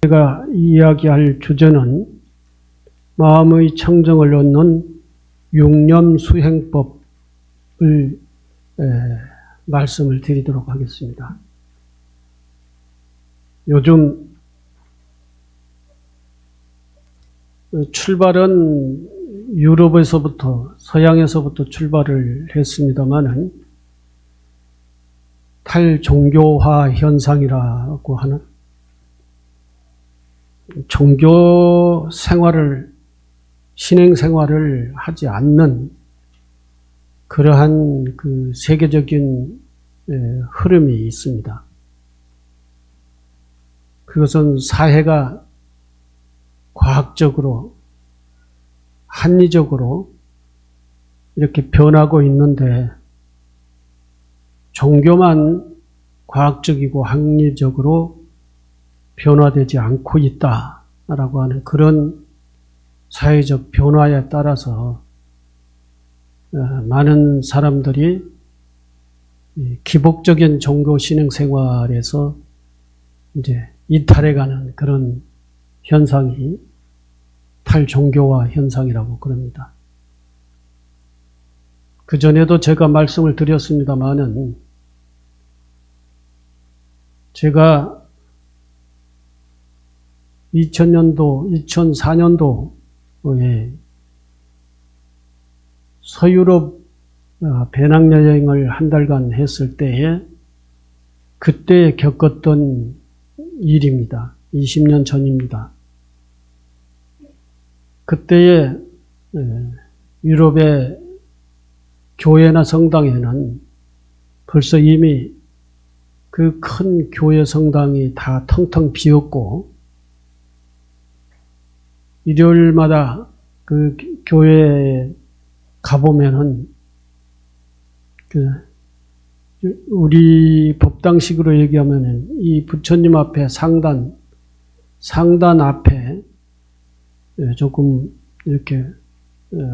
제가 이야기할 주제는 마음의 청정을 얻는 육념수행법을 말씀을 드리도록 하겠습니다. 요즘 출발은 유럽에서부터 서양에서부터 출발을 했습니다마는 탈종교화 현상이라고 하는 종교 생활을 신행 생활을 하지 않는 그러한 그 세계적인 흐름이 있습니다. 그것은 사회가 과학적으로 합리적으로 이렇게 변하고 있는데 종교만 과학적이고 합리적으로 변화되지 않고 있다라고 하는 그런 사회적 변화에 따라서 많은 사람들이 기복적인 종교 신앙 생활에서 이제 이탈해가는 그런 현상이 탈종교화 현상이라고 그럽니다. 그 전에도 제가 말씀을 드렸습니다마는 제가 2004년도에 서유럽 배낭여행을 한 달간 했을 때에 그때 겪었던 일입니다. 20년 전입니다. 그때에 유럽의 교회나 성당에는 벌써 이미 그 큰 교회 성당이 다 텅텅 비었고 일요일마다 그 교회에 가보면은 우리 법당식으로 얘기하면은 이 부처님 앞에 상단 앞에 조금 이렇게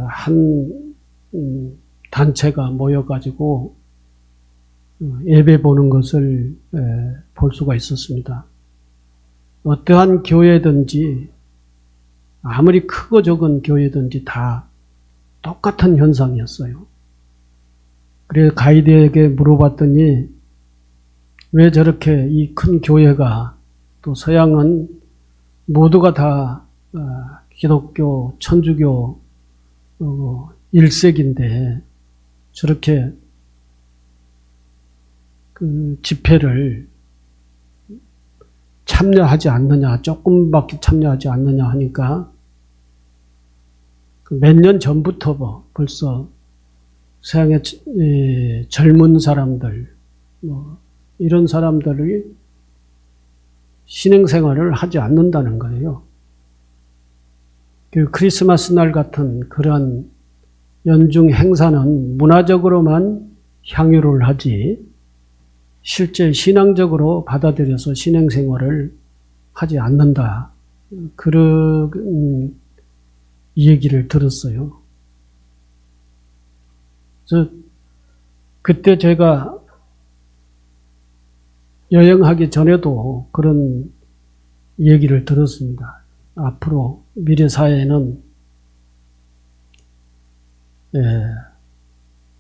한 단체가 모여가지고 예배 보는 것을 볼 수가 있었습니다. 어떠한 교회든지 아무리 크고 적은 교회든지 다 똑같은 현상이었어요. 그래서 가이드에게 물어봤더니 왜 저렇게 이 큰 교회가 또 서양은 모두가 다 기독교, 천주교 1세기인데 저렇게 그 집회를 참여하지 않느냐, 조금밖에 참여하지 않느냐 하니까 몇 년 전부터 벌써 서양의 젊은 사람들, 이런 사람들이 신행생활을 하지 않는다는 거예요. 그 크리스마스 날 같은 그런 연중 행사는 문화적으로만 향유를 하지 실제 신앙적으로 받아들여서 신행생활을 하지 않는다. 그런 얘기를 들었어요. 그래서 그때 제가 여행하기 전에도 그런 얘기를 들었습니다. 앞으로 미래 사회는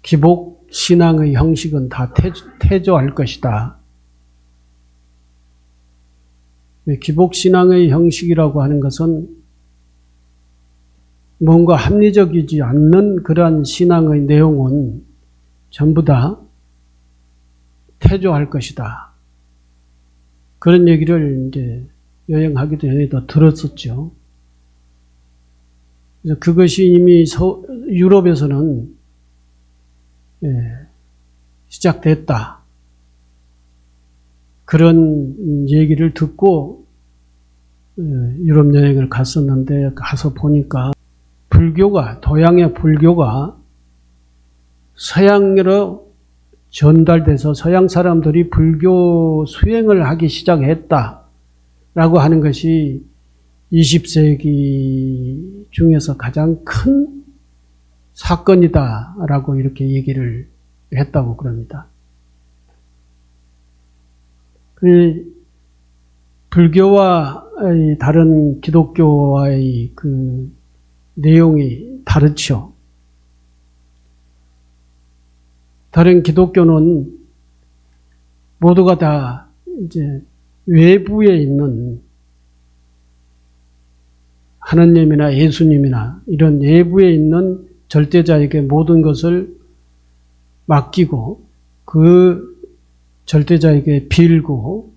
기복 신앙의 형식은 다 퇴조할 것이다. 기복 신앙의 형식이라고 하는 것은 뭔가 합리적이지 않는 그러한 신앙의 내용은 전부 다 퇴조할 것이다. 그런 얘기를 이제 여행하기 전에도 들었었죠. 그래서 그것이 이미 유럽에서는 시작됐다. 그런 얘기를 듣고 유럽 여행을 갔었는데 가서 보니까 동양의 불교가 서양으로 전달돼서 서양 사람들이 불교 수행을 하기 시작했다라고 하는 것이 20세기 중에서 가장 큰 사건이다라고 이렇게 얘기를 했다고 그럽니다. 불교와 다른 기독교와의 그 내용이 다르죠. 다른 기독교는 모두가 다 이제 외부에 있는 하느님이나 예수님이나 이런 내부에 있는 절대자에게 모든 것을 맡기고 그 절대자에게 빌고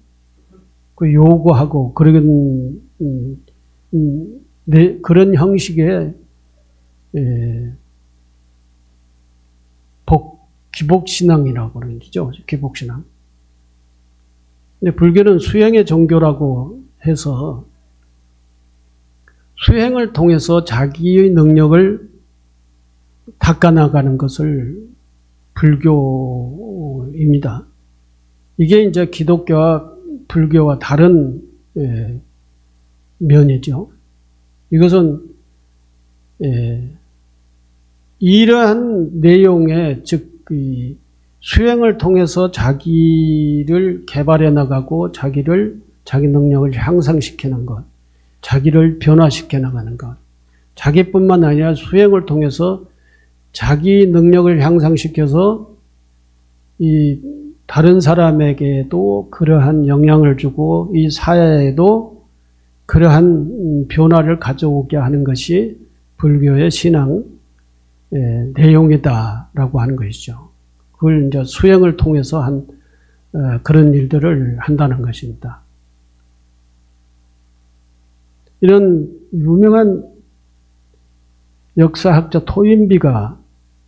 그 요구하고 그런 그런 형식의 기복신앙이라고 그러는 거죠. 기복신앙. 근데 불교는 수행의 종교라고 해서 수행을 통해서 자기의 능력을 닦아나가는 것을 불교입니다. 이게 이제 기독교와 불교와 다른 면이죠. 이것은 이러한 내용의 즉 수행을 통해서 자기를 개발해 나가고 자기 능력을 향상시키는 것, 자기를 변화시켜 나가는 것, 자기뿐만 아니라 수행을 통해서 자기 능력을 향상시켜서 이 다른 사람에게도 그러한 영향을 주고 이 사회에도 그러한 변화를 가져오게 하는 것이 불교의 신앙 내용이다라고 하는 것이죠. 그걸 이제 수행을 통해서 한 그런 일들을 한다는 것입니다. 이런 유명한 역사학자 토인비가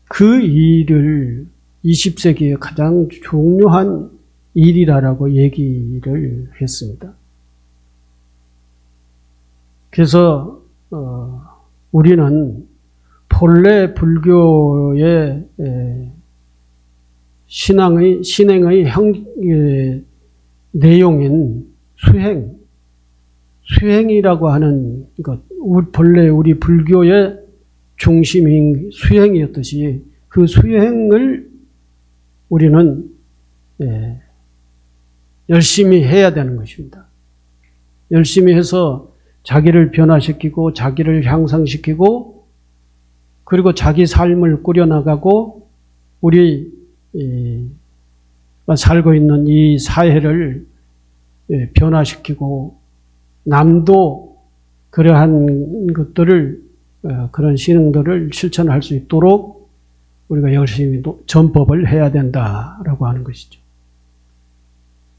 그 일을 20세기의 가장 중요한 일이라고 얘기를 했습니다. 그래서 우리는 본래 불교의 신행의 내용인 수행이라고 하는 것, 본래 우리 불교의 중심인 수행이었듯이 그 수행을 우리는 열심히 해야 되는 것입니다. 열심히 해서 자기를 변화시키고 자기를 향상시키고 그리고 자기 삶을 꾸려나가고 우리 살고 있는 이 사회를 변화시키고 남도 그러한 것들을 그런 신앙들을 실천할 수 있도록 우리가 열심히 전법을 해야 된다라고 하는 것이죠.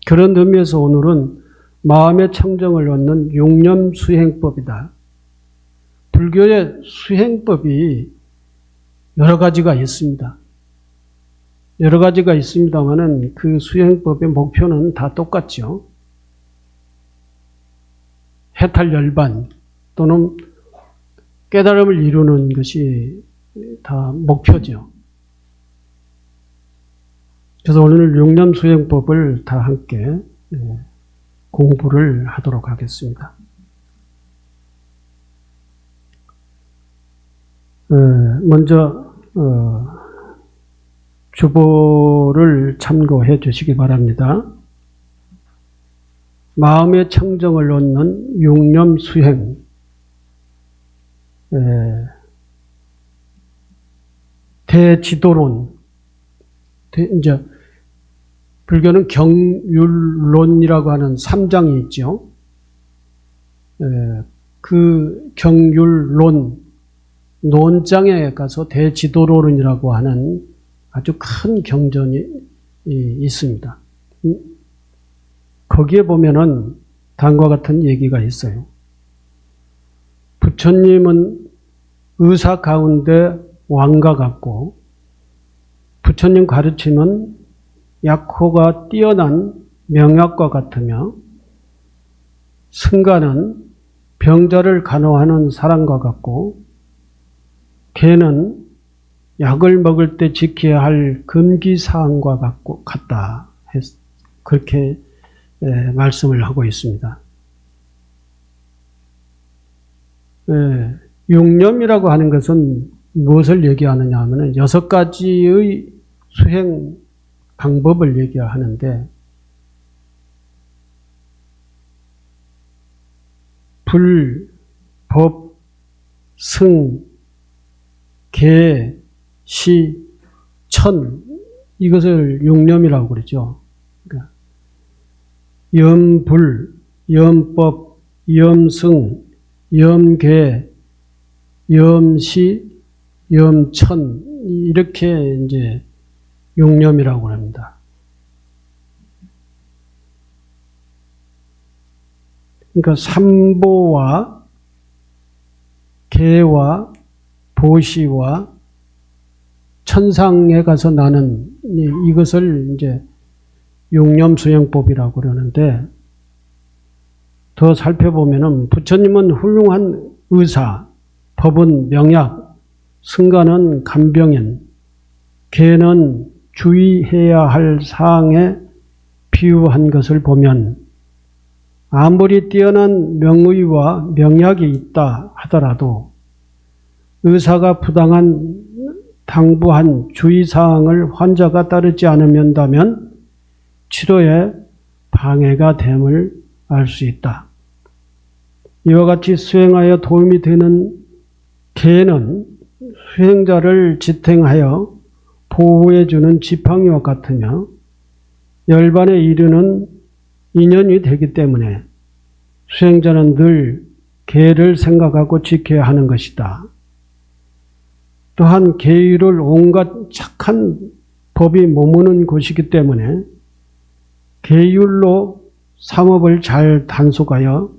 그런 의미에서 오늘은 마음의 청정을 얻는 용념수행법이다. 불교의 수행법이 여러 가지가 있습니다. 여러 가지가 있습니다만은 그 수행법의 목표는 다 똑같죠. 해탈열반 또는 깨달음을 이루는 것이 다 목표죠. 그래서 오늘 용념수행법을 다 함께 공부를 하도록 하겠습니다. 먼저 주보를 참고해 주시기 바랍니다. 마음의 청정을 얻는 용념수행. 대지도론. 이제 불교는 경율론이라고 하는 3장이 있죠. 그 경율론 논장에 가서 대지도론이라고 하는 아주 큰 경전이 있습니다. 거기에 보면은 다음과 같은 얘기가 있어요. 부처님은 의사 가운데 왕과 같고 부처님 가르침은 약호가 뛰어난 명약과 같으며 승가는 병자를 간호하는 사람과 같고 개는 약을 먹을 때 지켜야 할 금기사항과 같다. 그렇게 말씀을 하고 있습니다. 용념이라고 하는 것은 무엇을 얘기하느냐 하면 6가지의 수행 방법을 얘기하는데 불, 법, 승, 계, 시, 천, 이것을 용념이라고 그러죠. 그러니까 염불, 염법, 염승, 염계, 염시, 염천, 이렇게 이제 용념이라고 합니다. 그러니까 삼보와 계와 보시와 천상에 가서 나는 이것을 이제 용념수행법이라고 그러는데, 더 살펴보면은 부처님은 훌륭한 의사, 법은 명약, 승가는 간병인, 계는 주의해야 할 사항에 비유한 것을 보면 아무리 뛰어난 명의와 명약이 있다 하더라도 의사가 부당한 당부한 주의사항을 환자가 따르지 않으면다면 치료에 방해가 됨을 알 수 있다. 이와 같이 수행하여 도움이 되는 계는 수행자를 지탱하여 보호해주는 지팡이와 같으며 열반에 이르는 인연이 되기 때문에 수행자는 늘 계를 생각하고 지켜야 하는 것이다. 또한 계율을 온갖 착한 법이 머무는 곳이기 때문에 계율로 삼업을 잘 단속하여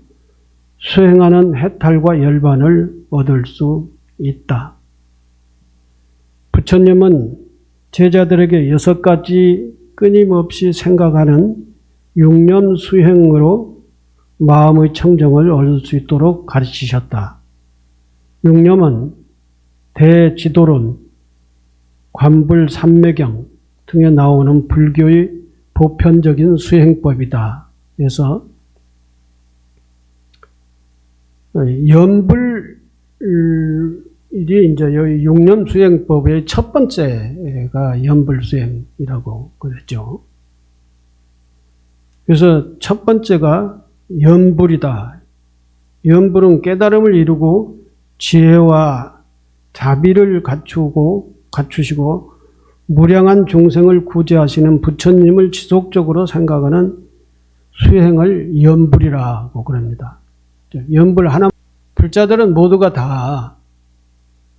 수행하는 해탈과 열반을 얻을 수 있다. 부처님은 제자들에게 6가지 끊임없이 생각하는 육념 수행으로 마음의 청정을 얻을 수 있도록 가르치셨다. 육념은 대지도론, 관불삼매경 등에 나오는 불교의 보편적인 수행법이다. 그래서 연불이 이제 육념 수행법의 첫 번째가 연불 수행이라고 그랬죠. 그래서 첫 번째가 연불이다. 연불은 깨달음을 이루고 지혜와 자비를 갖추시고 무량한 중생을 구제하시는 부처님을 지속적으로 생각하는 수행을 연불이라고 그럽니다. 연불 하나, 불자들은 모두가 다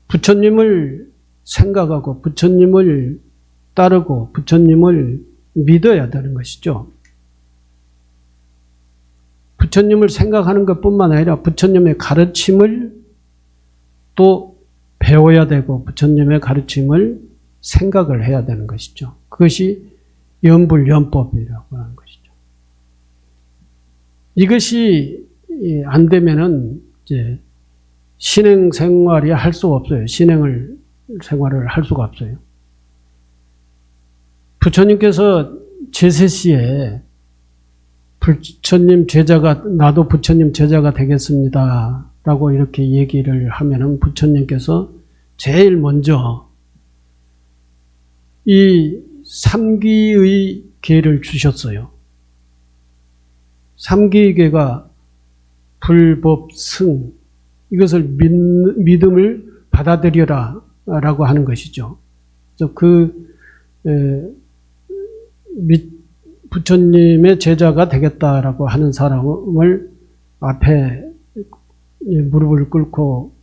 부처님을 생각하고 부처님을 따르고 부처님을 믿어야 되는 것이죠. 부처님을 생각하는 것뿐만 아니라 부처님의 가르침을 또 배워야 되고 부처님의 가르침을 생각을 해야 되는 것이죠. 그것이 연불연법이라고 하는 것이죠. 이것이 안 되면은 이제 신행 생활이 할 수가 없어요. 생활을 할 수가 없어요. 부처님께서 제세시에 부처님 제자가, 나도 부처님 제자가 되겠습니다 라고 이렇게 얘기를 하면은 부처님께서 제일 먼저 이 삼기의 계를 주셨어요. 삼기의 계가 불법, 승, 이것을 믿음을 받아들여라 라고 하는 것이죠. 그래서 부처님의 제자가 되겠다라고 하는 사람을 앞에 무릎을 꿇고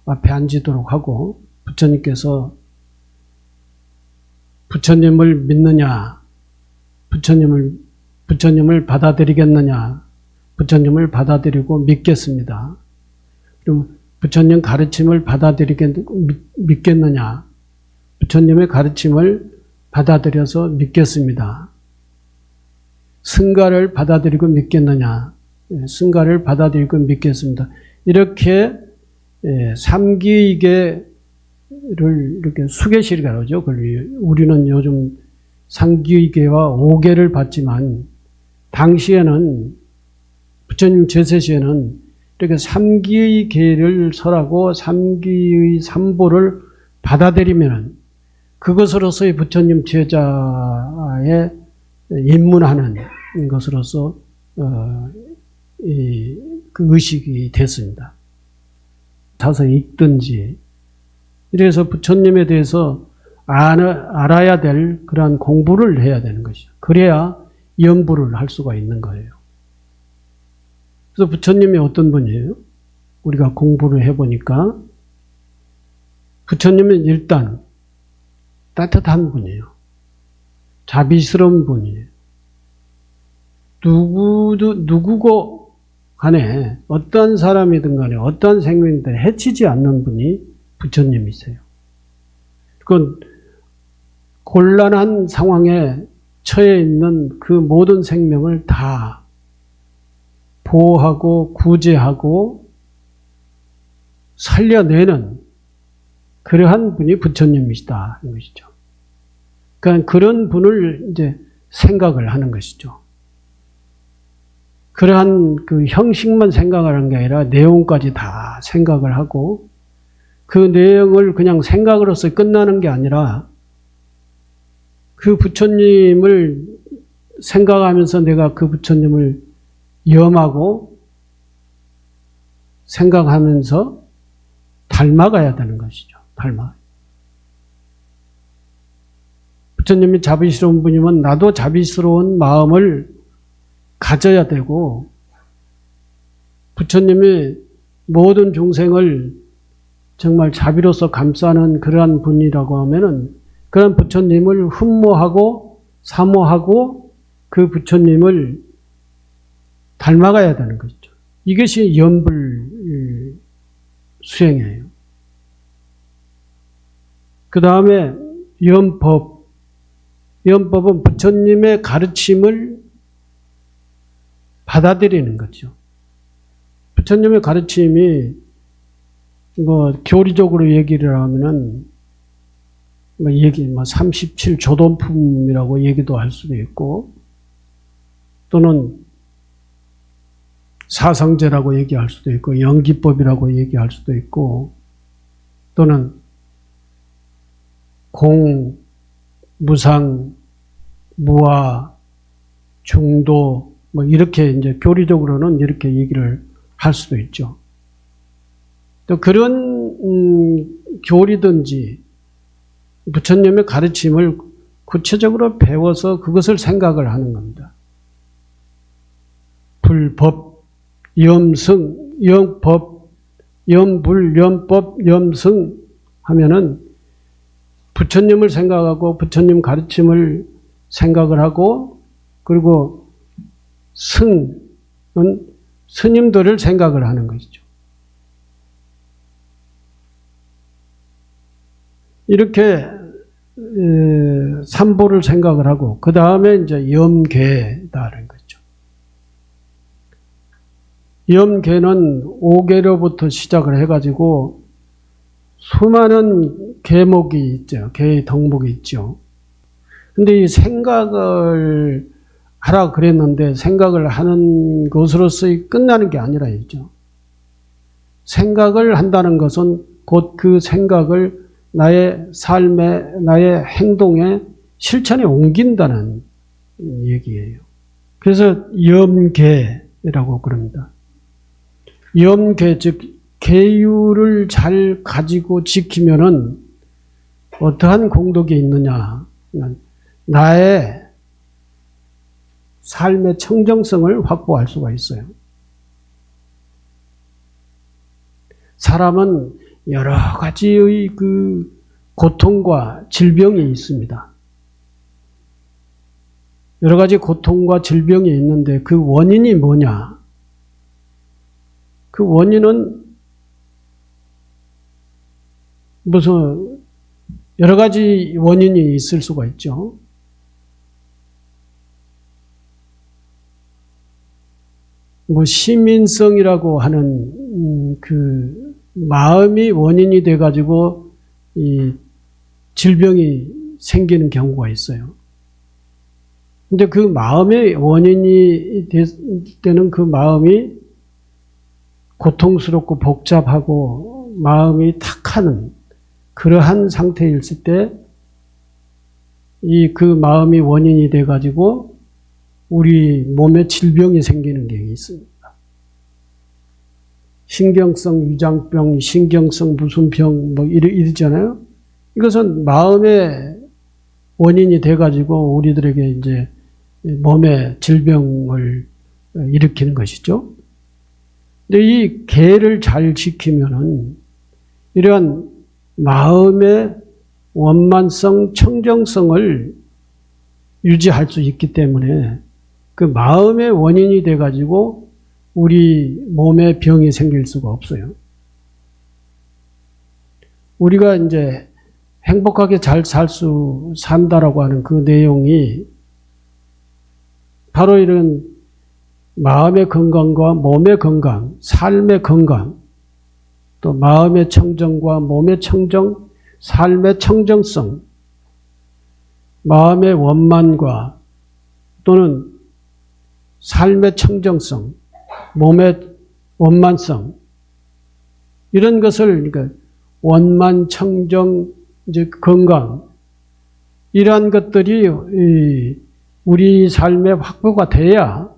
앞에 앉도록 하고, 부처님께서 부처님을 믿느냐, 부처님을 받아들이겠느냐, 부처님을 받아들이고 믿겠습니다. 그럼 부처님 가르침을 믿겠느냐, 부처님의 가르침을 받아들여서 믿겠습니다. 승가를 받아들이고 믿겠느냐, 승가를 받아들이고 믿겠습니다. 이렇게 삼기계를 이렇게 수계시라고 하죠. 우리는 요즘 삼기계와 오계를 받지만 당시에는 부처님 제세시에는 이렇게 삼기계를 설하고 삼기의 삼보를 받아들이면 그것으로서의 부처님 제자에 입문하는 것으로서 그 의식이 됐습니다. 사서 읽든지. 이래서 부처님에 대해서 알아야 될 그러한 공부를 해야 되는 것이죠. 그래야 연부를 할 수가 있는 거예요. 그래서 부처님이 어떤 분이에요? 우리가 공부를 해보니까 부처님은 일단 따뜻한 분이에요. 자비스러운 분이에요. 누구고 간에 어떤 사람이든 간에 어떤 생명이든 해치지 않는 분이 부처님이세요. 그건 곤란한 상황에 처해 있는 그 모든 생명을 다 보호하고 구제하고 살려내는 그러한 분이 부처님이시다 하는 것이죠. 그러니까 그런 분을 이제 생각을 하는 것이죠. 그러한 그 형식만 생각하는 게 아니라 내용까지 다 생각을 하고 그 내용을 그냥 생각으로서 끝나는 게 아니라 그 부처님을 생각하면서 내가 그 부처님을 염하고 생각하면서 닮아가야 되는 것이죠. 부처님이 자비스러운 분이면 나도 자비스러운 마음을 가져야 되고 부처님이 모든 중생을 정말 자비로서 감싸는 그러한 분이라고 하면은 그런 부처님을 흠모하고 사모하고 그 부처님을 닮아가야 되는 것이죠. 이것이 염불 수행이에요. 그 다음에 염법. 염법은 부처님의 가르침을 받아들이는 거죠. 부처님의 가르침이 교리적으로 얘기를 하면은 37조돈품이라고 얘기도 할 수도 있고 또는 사성제라고 얘기할 수도 있고 영기법이라고 얘기할 수도 있고 또는 공, 무상, 무아, 중도 이렇게 이제 교리적으로는 이렇게 얘기를 할 수도 있죠. 또 그런 교리든지 부처님의 가르침을 구체적으로 배워서 그것을 생각을 하는 겁니다. 불법, 염승, 염법, 염불, 염법, 염승 하면은 부처님을 생각하고 부처님 가르침을 생각을 하고 그리고 승은 스님들을 생각을 하는 것이죠. 이렇게 삼보를 생각을 하고 그 다음에 이제 염계다라는 거죠. 염계는 5계로부터 시작을 해가지고 수많은 계목이 있죠. 계의 덕목이 있죠. 근데 이 생각을 하라 그랬는데 생각을 하는 것으로서 끝나는 게 아니라 있죠. 생각을 한다는 것은 곧 그 생각을 나의 삶에, 나의 행동에 실천에 옮긴다는 얘기예요. 그래서 염계라고 그럽니다. 염계, 즉 계율을 잘 가지고 지키면은 어떠한 공덕이 있느냐? 나의 삶의 청정성을 확보할 수가 있어요. 사람은 여러 가지의 그 고통과 질병이 있습니다. 여러 가지 고통과 질병이 있는데 그 원인이 뭐냐? 그 원인은 무슨 여러 가지 원인이 있을 수가 있죠. 시민성이라고 하는 그 마음이 원인이 돼가지고 이 질병이 생기는 경우가 있어요. 근데 그 마음의 원인이 될 때는 그 마음이 고통스럽고 복잡하고 마음이 탁하는 그러한 상태일을 때 그 마음이 원인이 돼가지고 우리 몸에 질병이 생기는 게 있습니다. 신경성 위장병, 신경성 무슨 병, 뭐 이러잖아요. 이것은 마음의 원인이 돼가지고 우리들에게 이제 몸에 질병을 일으키는 것이죠. 근데 이 계를 잘 지키면은 이러한 마음의 원만성, 청정성을 유지할 수 있기 때문에 그 마음의 원인이 돼가지고 우리 몸에 병이 생길 수가 없어요. 우리가 이제 행복하게 잘 산다라고 하는 그 내용이 바로 이런 마음의 건강과 몸의 건강, 삶의 건강, 또 마음의 청정과 몸의 청정, 삶의 청정성, 마음의 원만과 또는 삶의 청정성, 몸의 원만성, 이런 것을, 그러니까 원만, 청정, 이제 건강, 이러한 것들이 우리 삶에 확보가 돼야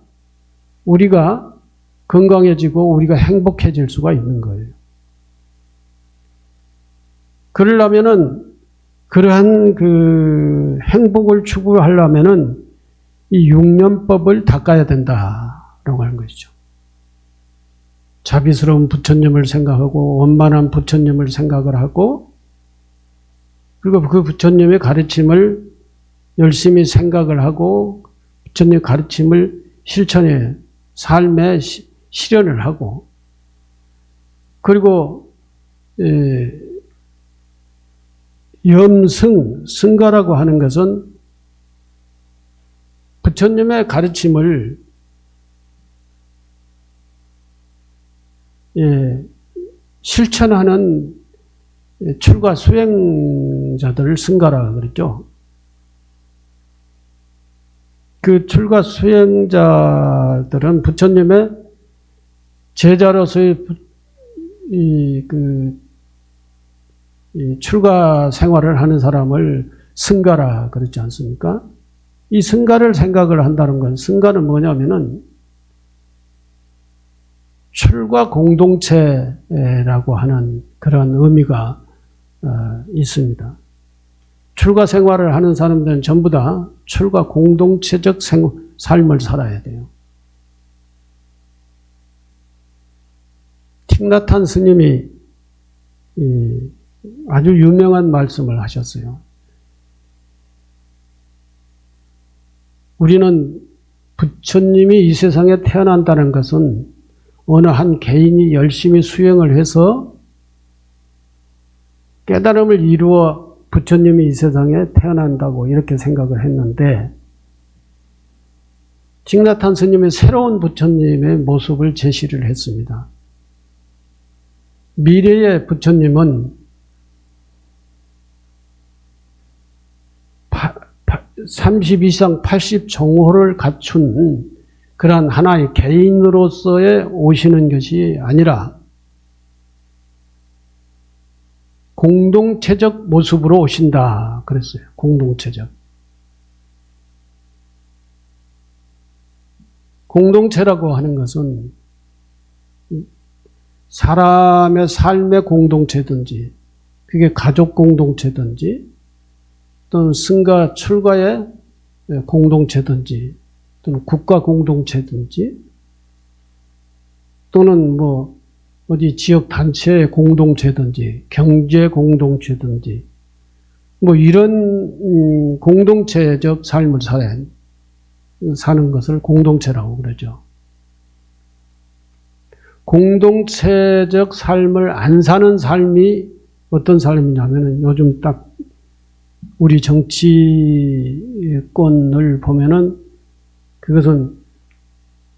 우리가 건강해지고 우리가 행복해질 수가 있는 거예요. 그러려면은, 그러한 그 행복을 추구하려면은 이 육념법을 닦아야 된다라고 하는 것이죠. 자비스러운 부처님을 생각하고 원만한 부처님을 생각을 하고 그리고 그 부처님의 가르침을 열심히 생각을 하고 부처님의 가르침을 실천해 삶에 실현을 하고 그리고 염승, 승가라고 하는 것은 부처님의 가르침을 실천하는 출가 수행자들을 승가라 그랬죠. 그 출가 수행자들은 부처님의 제자로서의 이 출가 생활을 하는 사람을 승가라 그랬지 않습니까? 이 승가를 생각을 한다는 건, 승가는 뭐냐면은 출가 공동체라고 하는 그런 의미가 있습니다. 출가 생활을 하는 사람들은 전부 다 출가 공동체적 삶을 살아야 돼요. 틱나탄 스님이 아주 유명한 말씀을 하셨어요. 우리는 부처님이 이 세상에 태어난다는 것은 어느 한 개인이 열심히 수행을 해서 깨달음을 이루어 부처님이 이 세상에 태어난다고 이렇게 생각을 했는데 틱나탄 스님의 새로운 부처님의 모습을 제시를 했습니다. 미래의 부처님은 30 이상 80 정호를 갖춘 그러한 하나의 개인으로서의 오시는 것이 아니라 공동체적 모습으로 오신다 그랬어요. 공동체적. 공동체라고 하는 것은 사람의 삶의 공동체든지 그게 가족 공동체든지 또는 승가 출가의 공동체든지 또는 국가 공동체든지 또는 뭐 어디 지역 단체의 공동체든지 경제 공동체든지 뭐 이런 공동체적 삶을 사는 것을 공동체라고 그러죠. 공동체적 삶을 안 사는 삶이 어떤 삶이냐면은 요즘 딱 우리 정치권을 보면은 그것은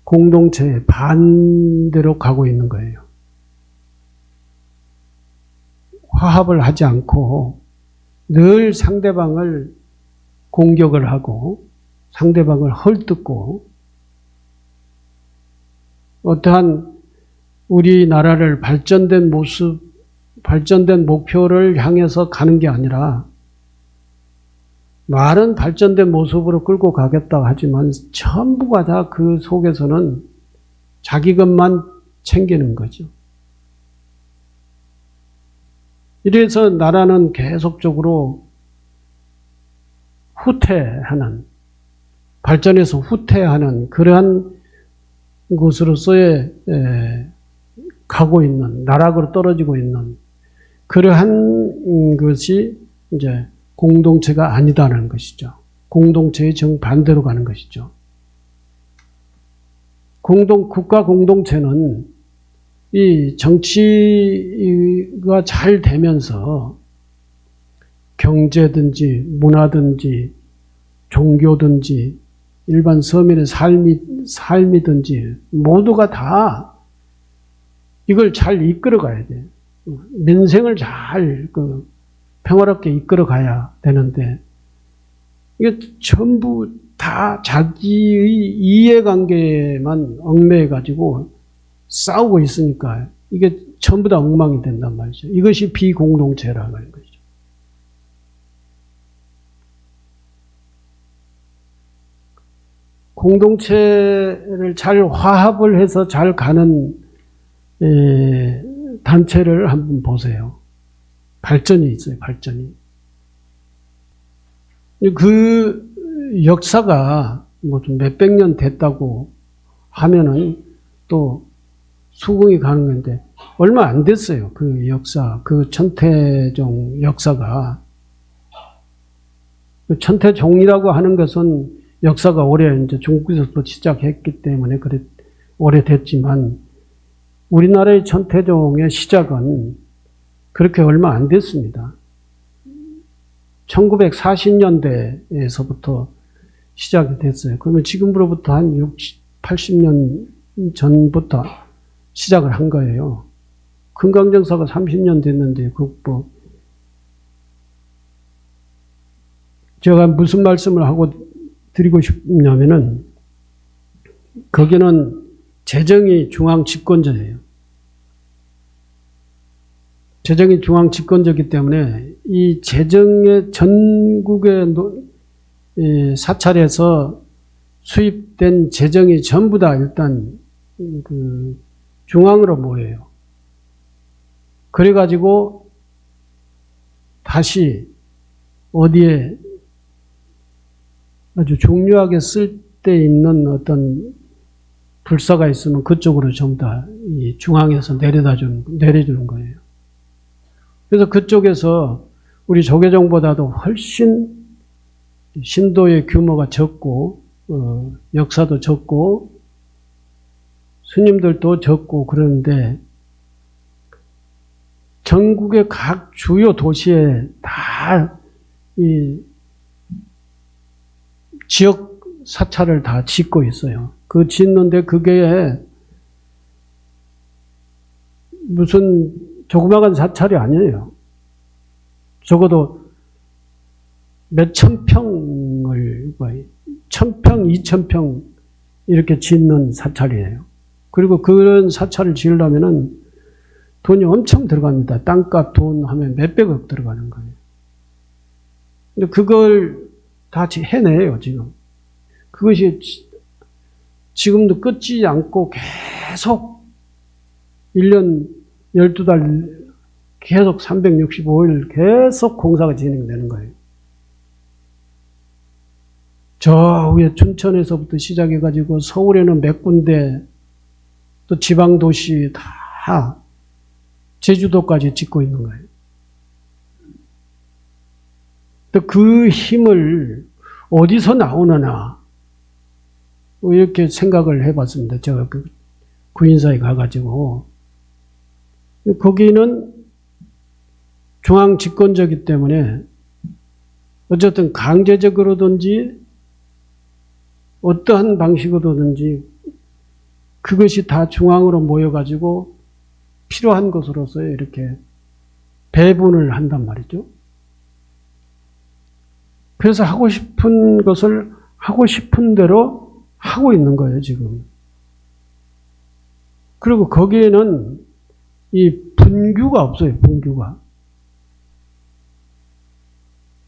공동체의 반대로 가고 있는 거예요. 화합을 하지 않고 늘 상대방을 공격을 하고 상대방을 헐뜯고 어떠한 우리나라를 발전된 모습, 발전된 목표를 향해서 가는 게 아니라 말은 발전된 모습으로 끌고 가겠다 하지만 전부가 다 그 속에서는 자기 것만 챙기는 거죠. 이래서 나라는 계속적으로 후퇴하는, 발전해서 후퇴하는 그러한 곳으로서의 가고 있는, 나락으로 떨어지고 있는 그러한 것이 이제 공동체가 아니다라는 것이죠. 공동체의 정반대로 가는 것이죠. 국가 공동체는 이 정치가 잘 되면서 경제든지 문화든지 종교든지 일반 서민의 삶이든지 모두가 다 이걸 잘 이끌어가야 돼요. 민생을 잘 평화롭게 이끌어가야 되는데 이게 전부 다 자기의 이해관계만 얽매여가지고 싸우고 있으니까 이게 전부 다 엉망이 된단 말이죠. 이것이 비공동체라는 거죠. 공동체를 잘 화합을 해서 잘 가는 단체를 한번 보세요. 발전이 있어요. 발전이. 그 역사가 뭐 좀 몇백 년 됐다고 하면은 또 수긍이 가는 건데 얼마 안 됐어요. 그 역사, 그 천태종 역사가. 천태종이라고 하는 것은 역사가 오래 이제 중국에서부터 시작했기 때문에 그래 오래됐지만 우리나라의 천태종의 시작은 그렇게 얼마 안 됐습니다. 1940년대에서부터 시작이 됐어요. 그러면 지금으로부터 한 60, 80년 전부터 시작을 한 거예요. 금강정사가 30년 됐는데 제가 무슨 말씀을 하고 드리고 싶냐면은 거기는 재정이 중앙 집권제예요. 재정이 중앙 집권제이기 때문에 이 재정의 전국의 사찰에서 수입된 재정이 전부 다 일단 그 중앙으로 모여요. 그래가지고 다시 어디에 아주 중요하게 쓸 때 있는 어떤 불사가 있으면 그쪽으로 전부 다 이 중앙에서 내려주는 거예요. 그래서 그쪽에서 우리 조계종보다도 훨씬 신도의 규모가 적고 역사도 적고 스님들도 적고 그러는데 전국의 각 주요 도시에 다 이 지역 사찰을 다 짓고 있어요. 그 짓는데 그게 무슨 조그마한 사찰이 아니에요. 적어도 몇천 평을 1000평, 2000평 이렇게 짓는 사찰이에요. 그리고 그런 사찰을 지으려면은 돈이 엄청 들어갑니다. 땅값 돈 하면 몇백억 들어가는 거예요. 근데 그걸 다 해내요, 지금. 그것이 지금도 끊지 않고 계속 1년 12달 계속 365일 계속 공사가 진행되는 거예요. 저 위에 춘천에서부터 시작해가지고 서울에는 몇 군데 또 지방도시 다 제주도까지 짓고 있는 거예요. 또 그 힘을 어디서 나오느냐 이렇게 생각을 해봤습니다. 제가 그 구인사에 가가지고 거기는 중앙 집권제이기 때문에 어쨌든 강제적으로든지 어떠한 방식으로든지 그것이 다 중앙으로 모여가지고 필요한 것으로서 이렇게 배분을 한단 말이죠. 그래서 하고 싶은 것을 하고 싶은 대로 하고 있는 거예요, 지금. 그리고 거기에는 이 분규가 없어요, 분규가.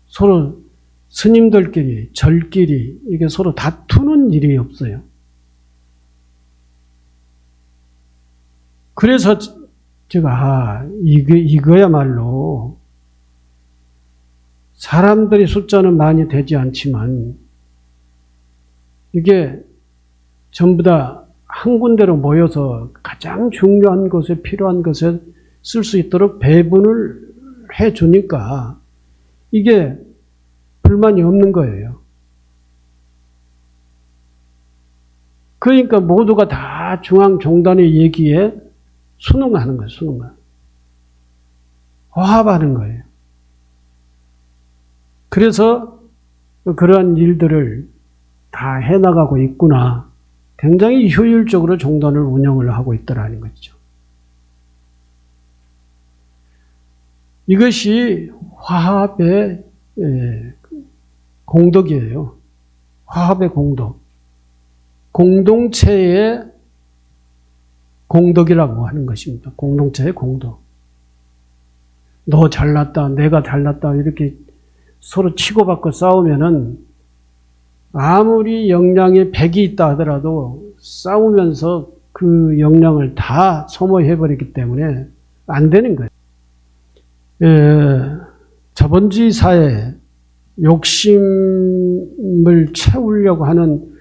서로 스님들끼리, 절끼리 이게 서로 다투는 일이 없어요. 그래서 제가 이거야말로 사람들이 숫자는 많이 되지 않지만 이게 전부 다 한 군데로 모여서 가장 중요한 것에 필요한 것에 쓸 수 있도록 배분을 해주니까 이게 불만이 없는 거예요. 그러니까 모두가 다 중앙종단의 얘기에 순응하는 거예요. 순응하는. 화합하는 거예요. 그래서 그러한 일들을 다 해나가고 있구나. 굉장히 효율적으로 종단을 운영을 하고 있더라는 거죠. 이것이 화합의 공덕이에요. 화합의 공덕. 공동체의 공덕이라고 하는 것입니다. 공동체의 공덕. 너 잘났다, 내가 잘났다 이렇게 서로 치고받고 싸우면은 아무리 역량이 100이 있다 하더라도 싸우면서 그 역량을 다 소모해버리기 때문에 안 되는 거예요. 자본주의 사회, 욕심을 채우려고 하는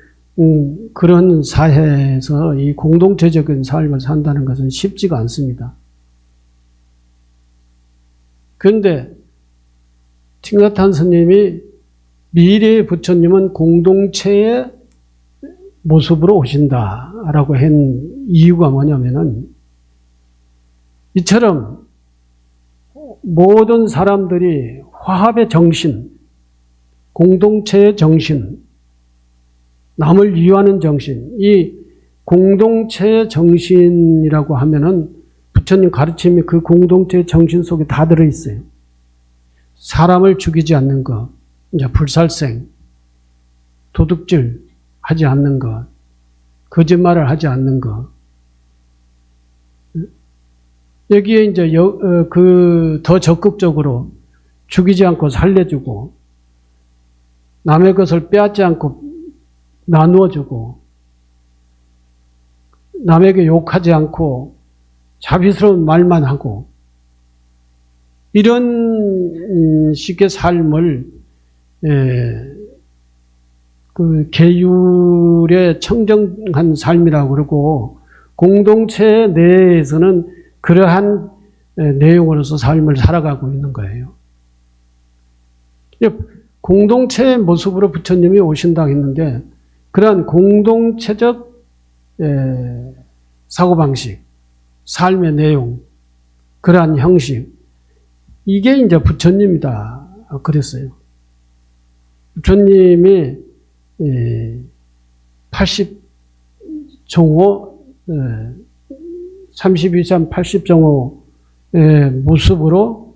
그런 사회에서 이 공동체적인 삶을 산다는 것은 쉽지가 않습니다. 그런데 칭사탄 스님이 미래의 부처님은 공동체의 모습으로 오신다라고 한 이유가 뭐냐면은 이처럼 모든 사람들이 화합의 정신, 공동체의 정신, 남을 이해하는 정신, 이 공동체의 정신이라고 하면은 부처님 가르침이 그 공동체의 정신 속에 다 들어있어요. 사람을 죽이지 않는 것, 이제 불살생, 도둑질 하지 않는 것, 거짓말을 하지 않는 것. 여기에 이제 더 적극적으로 죽이지 않고 살려주고, 남의 것을 빼앗지 않고 나누어주고, 남에게 욕하지 않고 자비스러운 말만 하고, 이런 식의 삶을 그 계율의 청정한 삶이라고 그러고, 공동체 내에서는 그러한 내용으로서 삶을 살아가고 있는 거예요. 공동체의 모습으로 부처님이 오신다고 했는데, 그러한 공동체적 사고방식, 삶의 내용, 그러한 형식, 이게 이제 부처님이다 그랬어요. 부처님이 80정호, 32산 80정호의 모습으로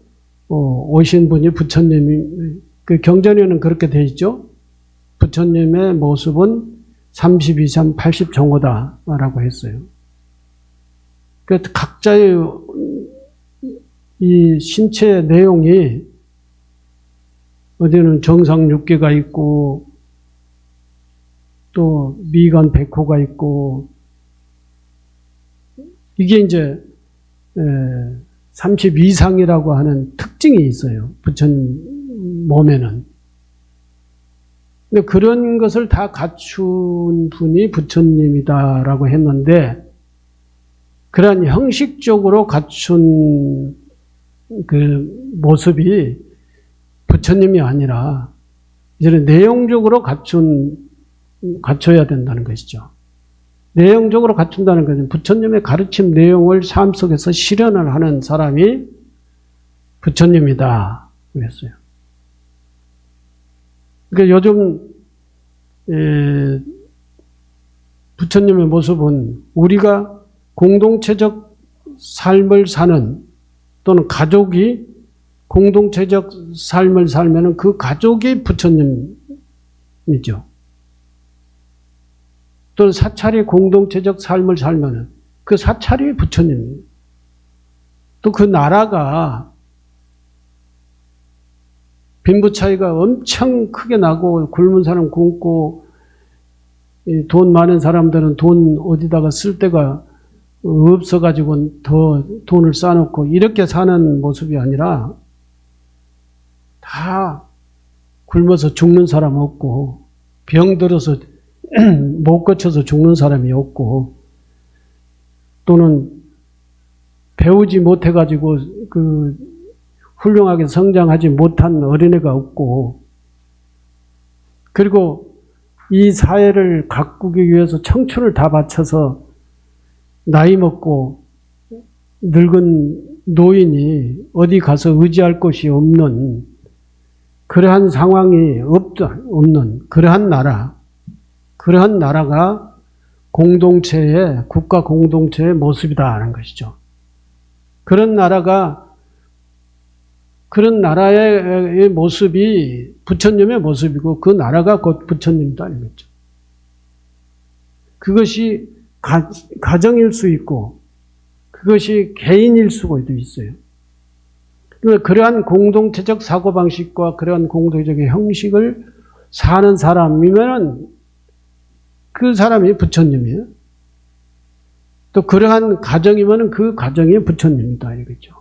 오신 분이 부처님이, 그 경전에는 그렇게 되어 있죠. 부처님의 모습은 32산 80정호다라고 했어요. 그 각자의 이 신체의 내용이 어디는 정상 6개가 있고 또 미간 100호가 있고, 이게 이제 32상이라고 하는 특징이 있어요. 부처님 몸에는. 근데 그런 것을 다 갖춘 분이 부처님이다라고 했는데, 그러한 형식적으로 갖춘 그 모습이 부처님이 아니라 이제는 내용적으로 갖춰야 된다는 것이죠. 내용적으로 갖춘다는 것은 부처님의 가르침 내용을 삶 속에서 실현을 하는 사람이 부처님이다 그랬어요. 그러니까 요즘 부처님의 모습은 우리가 공동체적 삶을 사는, 또는 가족이 공동체적 삶을 살면은 그 가족이 부처님이죠. 또는 사찰이 공동체적 삶을 살면은 그 사찰이 부처님이에요. 또 그 나라가 빈부 차이가 엄청 크게 나고, 굶은 사람 굶고, 돈 많은 사람들은 돈 어디다가 쓸 데가 없어가지고 더 돈을 쌓아놓고 이렇게 사는 모습이 아니라 다 굶어서 죽는 사람 없고 병들어서 못 고쳐서 죽는 사람이 없고 또는 배우지 못해가지고 훌륭하게 성장하지 못한 어린애가 없고 그리고 이 사회를 가꾸기 위해서 청춘을 다 바쳐서 나이 먹고 늙은 노인이 어디 가서 의지할 곳이 없는 그러한 상황이 없는 그러한 나라가 국가 공동체의 모습이다라는 것이죠. 그런 나라의 모습이 부처님의 모습이고 그 나라가 곧 부처님이라는 거죠. 그것이 가정일 수 있고 그것이 개인일 수도 있어요. 그러한 공동체적 사고방식과 그러한 공동체적 형식을 사는 사람이면 그 사람이 부처님이에요. 또 그러한 가정이면 그 가정이 부처님이다 이거죠.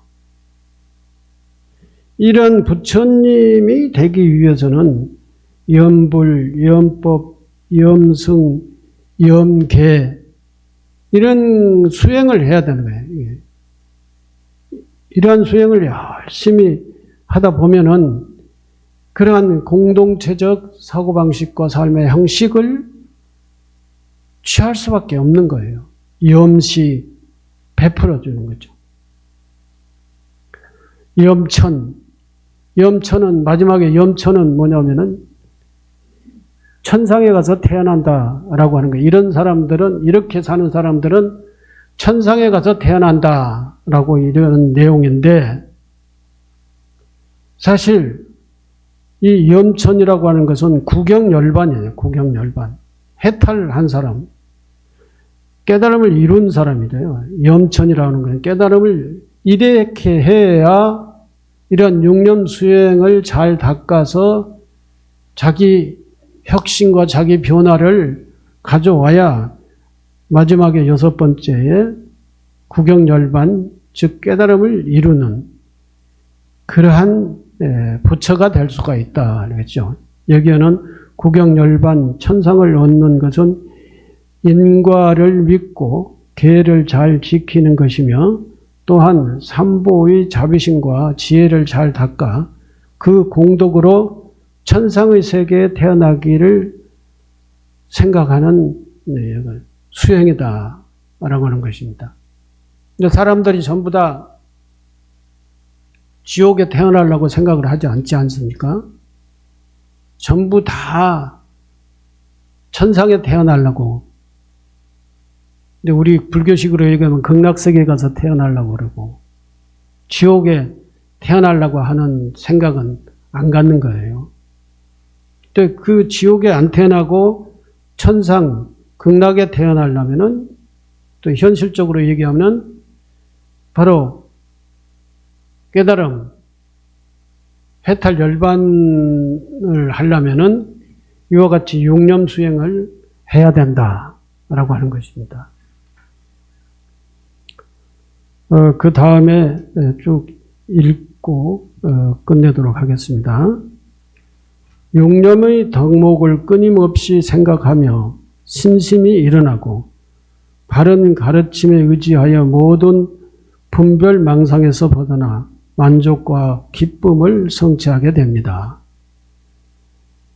이런 부처님이 되기 위해서는 염불, 염법, 염승, 염계 이런 수행을 해야 되는 거예요. 이러한 수행을 열심히 하다 보면은 그러한 공동체적 사고방식과 삶의 형식을 취할 수밖에 없는 거예요. 염시 베풀어 주는 거죠. 염천은 마지막에 염천은 뭐냐면은 천상에 가서 태어난다라고 하는 거예요. 이렇게 사는 사람들은 천상에 가서 태어난다라고 이런 내용인데 사실 이 염천이라고 하는 것은 구경열반이에요. 구경열반. 해탈한 사람. 깨달음을 이룬 사람이래요. 염천이라는 건 깨달음을 이렇게 해야 이런 육념 수행을 잘 닦아서 자기 혁신과 자기 변화를 가져와야 마지막에 6번째에 구경열반, 즉 깨달음을 이루는 그러한 부처가 될 수가 있다. 그랬죠. 여기에는 구경열반, 천상을 얻는 것은 인과를 믿고 계를 잘 지키는 것이며 또한 삼보의 자비심과 지혜를 잘 닦아 그 공덕으로 천상의 세계에 태어나기를 생각하는 수행이다 라고 하는 것입니다. 근데 사람들이 전부 다 지옥에 태어나려고 생각을 하지 않지 않습니까? 전부 다 천상에 태어나려고. 근데 우리 불교식으로 얘기하면 극락세계에 가서 태어나려고 그러고 지옥에 태어나려고 하는 생각은 안 갖는 거예요. 근데 그 지옥에 안 태어나고 천상, 극락에 태어나려면은 또 현실적으로 얘기하면 바로 깨달음, 해탈 열반을 하려면은 이와 같이 육념 수행을 해야 된다라고 하는 것입니다. 그 다음에 쭉 읽고 끝내도록 하겠습니다. 육념의 덕목을 끊임없이 생각하며 신심이 일어나고 바른 가르침에 의지하여 모든 분별 망상에서 벗어나 만족과 기쁨을 성취하게 됩니다.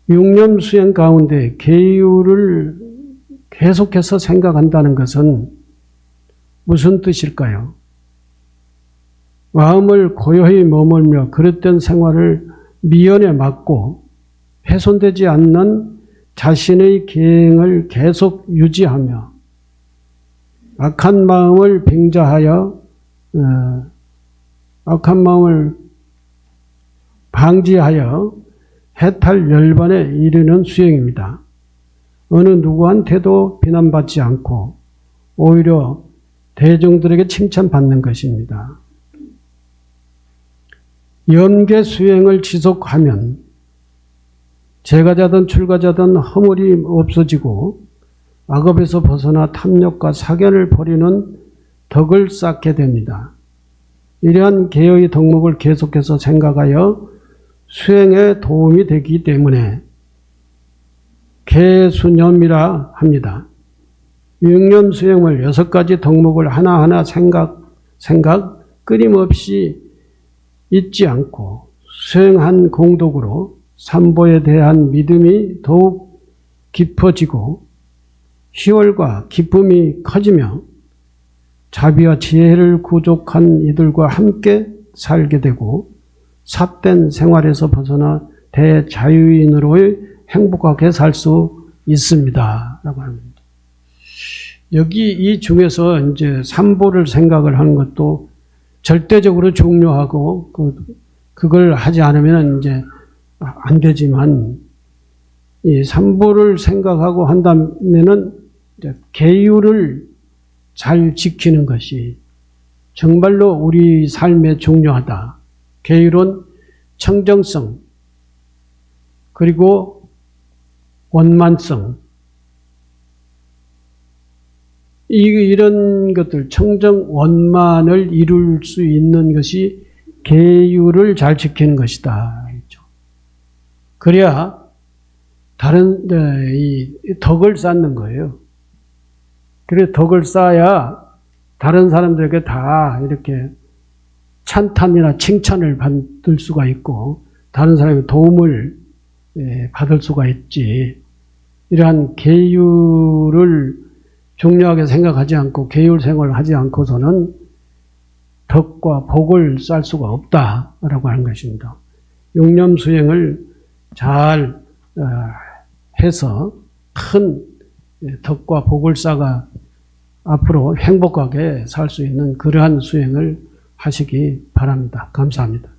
육념 수행 가운데 계율을 계속해서 생각한다는 것은 무슨 뜻일까요? 마음을 고요히 머물며 그릇된 생활을 미연에 맡고 훼손되지 않는 자신의 계행을 계속 유지하며 악한 마음을 방지하여 해탈 열반에 이르는 수행입니다. 어느 누구한테도 비난받지 않고 오히려 대중들에게 칭찬받는 것입니다. 염계 수행을 지속하면 제가자든 출가자든 허물이 없어지고 악업에서 벗어나 탐욕과 사견을 버리는 덕을 쌓게 됩니다. 이러한 개의 덕목을 계속해서 생각하여 수행에 도움이 되기 때문에 개수념이라 합니다. 육념 수행을 6가지 덕목을 하나하나 생각 끊임없이 잊지 않고 수행한 공덕으로 삼보에 대한 믿음이 더욱 깊어지고 희월과 기쁨이 커지며 자비와 지혜를 구족한 이들과 함께 살게 되고 삿된 생활에서 벗어나 대자유인으로의 행복하게 살 수 있습니다. 라고 합니다. 여기 이 중에서 이제 삼보를 생각을 하는 것도 절대적으로 중요하고 그걸 하지 않으면 이제 안 되지만 이 삼보를 생각하고 한다면은 이제 계율을 잘 지키는 것이 정말로 우리 삶에 중요하다. 계율은 청정성 그리고 원만성 이런 것들 청정 원만을 이룰 수 있는 것이 계율을 잘 지키는 것이다. 그래야 다른 이 덕을 쌓는 거예요. 그래 덕을 쌓아야 다른 사람들에게 다 이렇게 찬탄이나 칭찬을 받을 수가 있고 다른 사람의 도움을 받을 수가 있지. 이러한 계율을 중요하게 생각하지 않고 계율 생활을 하지 않고서는 덕과 복을 쌓을 수가 없다라고 하는 것입니다. 육념 수행을 잘 해서 큰 덕과 복을 쌓아 앞으로 행복하게 살 수 있는 그러한 수행을 하시기 바랍니다. 감사합니다.